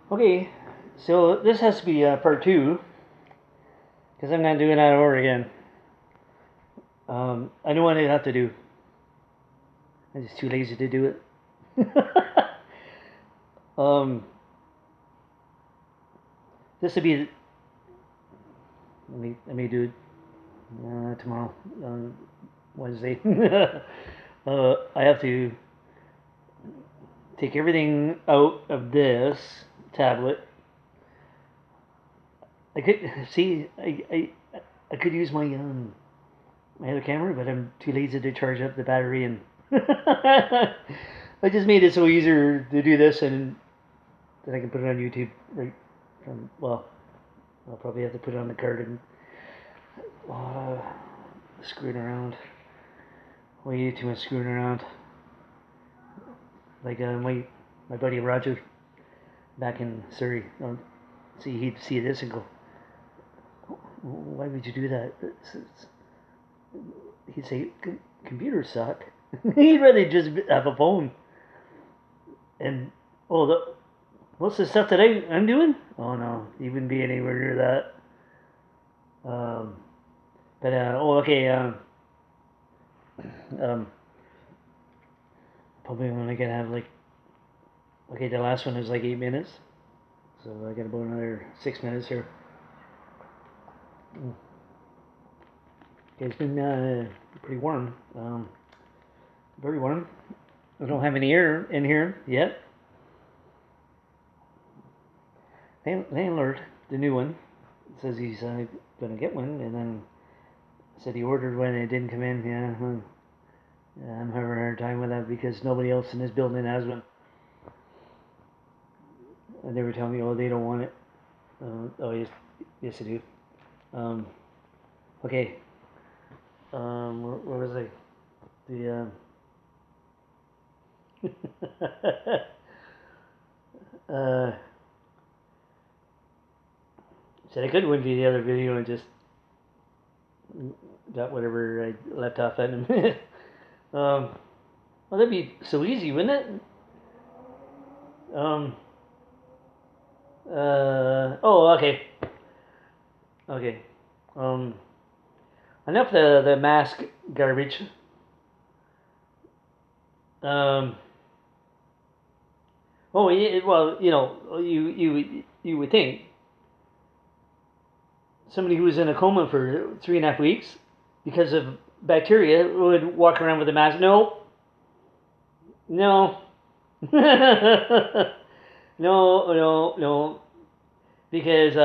Okay, so this has to be part two because I'm not doing that over again. I know what I have to do. I'm just too lazy to do it. um, this would be. Let me do it tomorrow, Wednesday. I have to take everything out of this tablet. I could see. I could use my other camera, but I'm too lazy to charge up the battery, and I just made it so easier to do this, and then I can put it on YouTube right from. Well, I'll probably have to put it on the card and uh, screwing around. Way too much screwing around. Like my buddy Roger back in Surrey. See, he'd see this and go, "Why would you do that?" He'd say, "Computers suck." He'd rather just have a phone. And oh, what's the stuff that I'm doing? Oh no, you wouldn't be anywhere near that. But oh, okay. Um, Probably only gonna have like, okay, the last one was like 8 minutes, so I got about another 6 minutes here. Okay, it's been pretty warm, very warm. I don't have any air in here yet. Landlord, the new one, says he's gonna get one, and then said he ordered one and it didn't come in. Yeah, I'm having a hard time with that because nobody else in this building has one. And they were telling me, oh, they don't want it. Oh, yes, yes, they do. Okay. Where was I? The said I could went to the other video and just got whatever I left off at in a minute. Well, that'd be so easy, wouldn't it? Um, oh, okay. Okay. Um, Enough the mask garbage. Um, oh, well, you would think somebody who was in a coma for 3.5 weeks because of bacteria would walk around with a mask. No, no, no, no, because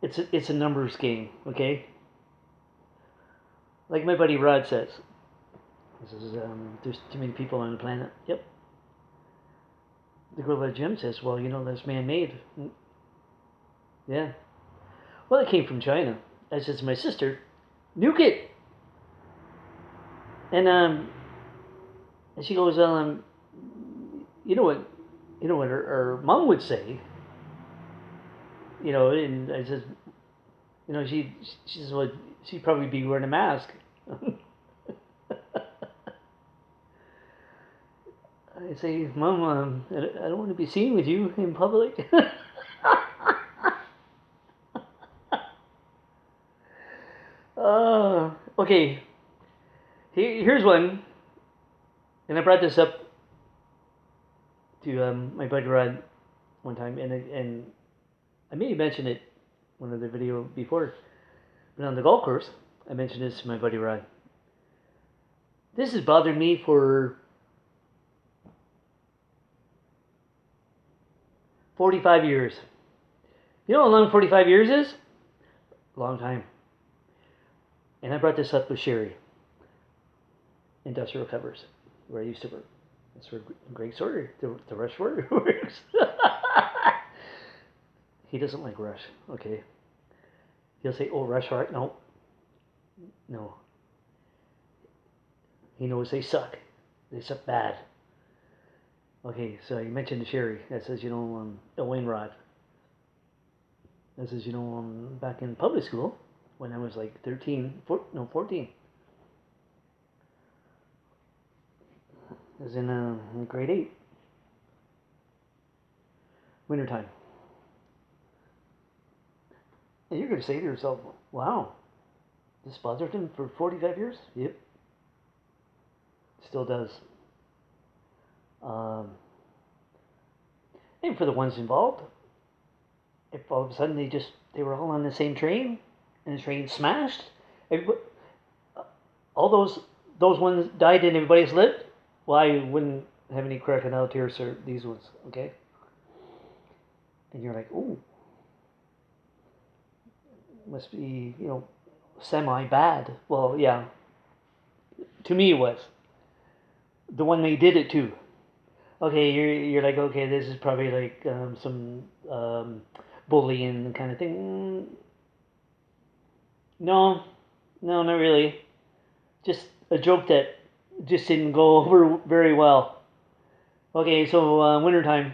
it's it's a numbers game, okay? Like my buddy Rod says, there's too many people on the planet. Yep. The girl at the gym says, well, that's man-made. Yeah. Well, it came from China. I said to my sister, nuke it. And she goes, you know what, her mom would say, and I said, she says, well, she'd probably be wearing a mask. I say, Mom, I don't want to be seen with you in public. Okay, here's one, and I brought this up to my buddy Rod one time, and I may have mentioned it one other video before, but on the golf course, I mentioned this to my buddy Rod. This has bothered me for 45 years. You know how long 45 years is? Long time. And I brought this up with Sherry, Industrial Covers, where I used to work. That's where Greg Sorter, the Rush works. He doesn't like Rush, okay? He'll say, oh, Rush Hart. No. No. He knows they suck. They suck bad. Okay, so you mentioned Sherry. That says, Elaine Rod. That says, back in public school, when I was like 13, 14. I was in grade 8, wintertime. And you're going to say to yourself, wow, this bothered him for 45 years? Yep, still does. Um, and for the ones involved, if all of a sudden they were all on the same train and the train smashed, everybody, all those ones died and everybody's lived, well, I wouldn't have any crocodile tears for these ones, okay? And you're like, ooh, must be, semi bad. Well, yeah, to me it was the one they did it to. Okay, you're like, okay, this is probably like some bullying kind of thing. No, no, not really. Just a joke that just didn't go over very well. Okay, so wintertime.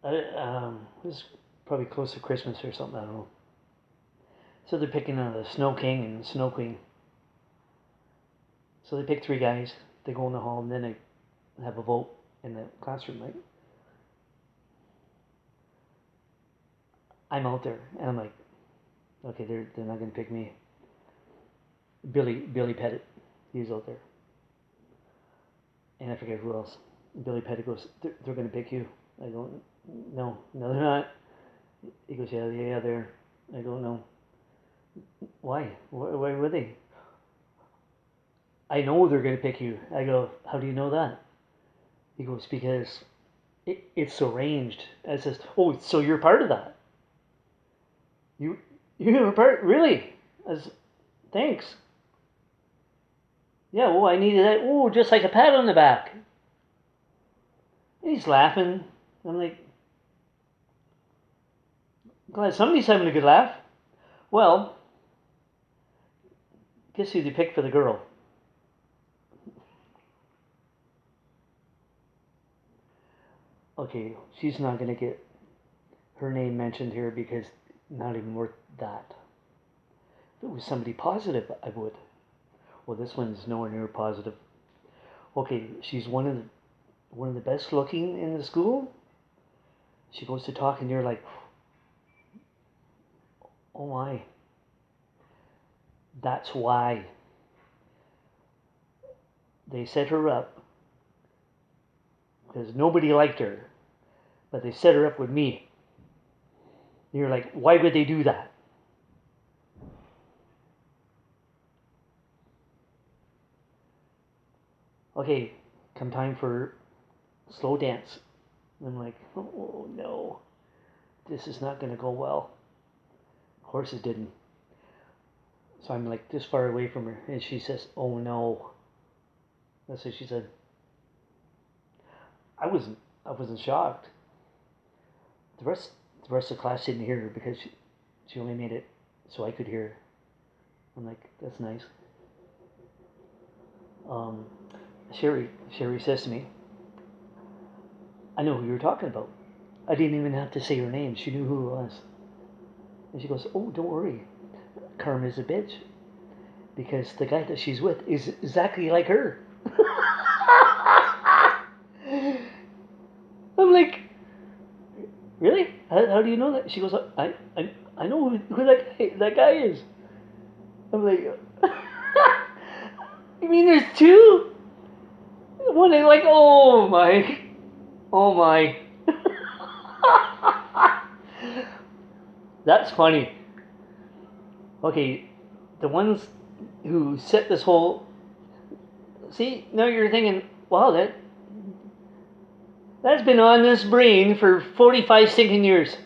This is probably close to Christmas or something. I don't know. So they're picking the Snow King and Snow Queen. So they pick 3 guys. They go in the hall and then they have a vote in the classroom, right? I'm out there and I'm like, okay, they're not gonna pick me. Billy Pettit, he's out there, and I forget who else. Billy Pettit goes, they're gonna pick you. I go, no, they're not. He goes, yeah, they're. I go, no. Why? Why would they? I know they're gonna pick you. I go, how do you know that? He goes, because it's arranged. I says, oh, so you're part of that. You're part, really? As thanks. Yeah, well, I needed that. Oh, just like a pat on the back. And he's laughing. I'm like, glad somebody's having a good laugh. Well, guess who they picked for the girl? Okay, she's not going to get her name mentioned here because not even worth that. If it was somebody positive, I would. Well, this one's nowhere near positive. Okay, she's one of the best looking in the school. She goes to talk, and you're like, oh my. That's why they set her up because nobody liked her, but they set her up with me. You're like, why would they do that? Okay, come time for slow dance. I'm like, oh no, this is not going to go well. Of course it didn't. So I'm like this far away from her, and she says, oh no. That's what she said. I wasn't shocked. The rest the rest of the class didn't hear her because she only made it so I could hear her. I'm like, that's nice. Um, Sherry says to me, I know who you're talking about. I didn't even have to say her name. She knew who it was. And she goes, oh, don't worry. Karma's a bitch. Because the guy that she's with is exactly like her. I'm like, really? How do you know that? She goes, I know who that guy is. I'm like, you mean there's 2? One they like, oh my. That's funny. Okay, the ones who set this whole. See, now you're thinking, wow, that's been on this brain for 45 stinking years.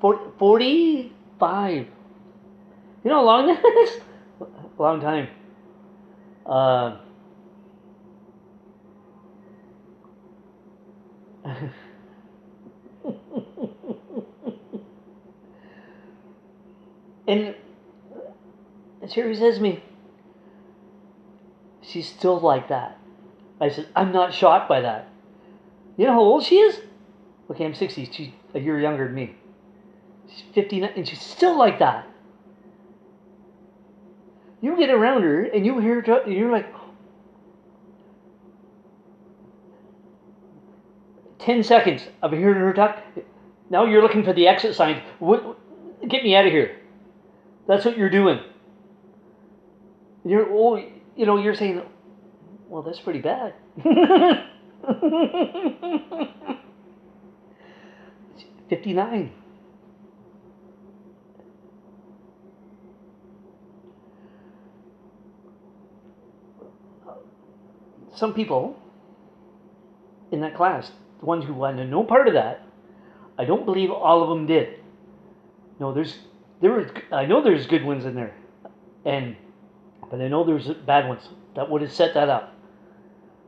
45. You know how long that is? A long time. And Sherry says to me, she's still like that. I said, I'm not shocked by that. You know how old she is? Okay, I'm 60. She's a year younger than me. She's 59, and she's still like that. You get around her and you hear her, and you're like, 10 seconds of hearing her talk. Now you're looking for the exit sign. Get me out of here. That's what you're doing. You're saying, well, that's pretty bad. 59. Some people in that class, the ones who wanted no part of that, I don't believe all of them did. No, I know there's good ones in there, but I know there's bad ones that would have set that up.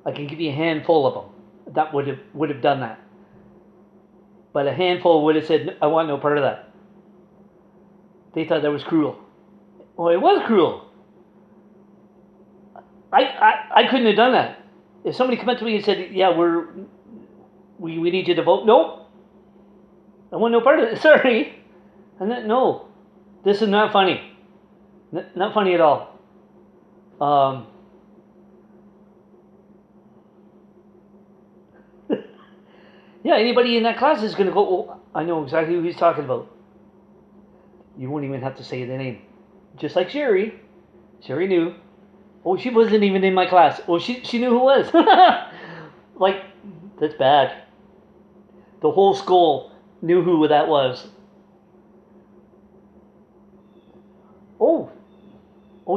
I can give you a handful of them that would have done that, but a handful would have said, "I want no part of that." They thought that was cruel. Well, it was cruel. I couldn't have done that. If somebody come up to me and said, "Yeah, we need you to vote," nope, I want no part of it. Sorry, no, this is not funny. Not funny at all. Yeah, anybody in that class is going to go, oh, I know exactly who he's talking about. You won't even have to say the name. Just like Sherry. Sherry knew. Oh, she wasn't even in my class. Oh, she knew who it was. Like, that's bad. The whole school knew who that was. Oh,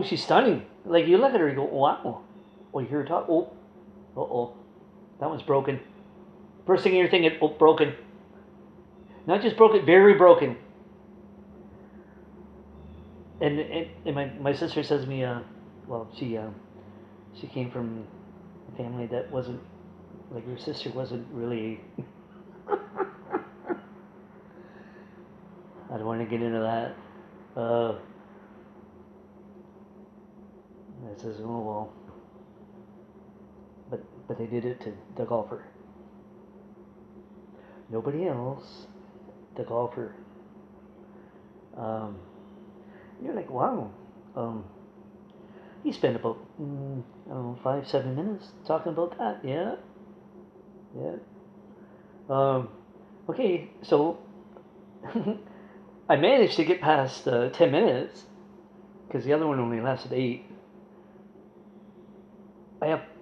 she's stunning. Like, you look at her and go, wow. Oh, you hear her talk? Oh, uh-oh. That one's broken. First thing you're thinking, oh, broken. Not just broken, very broken. And my sister says to me, well, she came from a family that wasn't, like your sister wasn't really, I don't want to get into that. I says, oh well, but they did it to the golfer. Nobody else, the golfer. You're like, wow. You spent about, I don't know, 5-7 minutes talking about that. Yeah, yeah. Okay, so I managed to get past 10 minutes because the other one only lasted 8. I have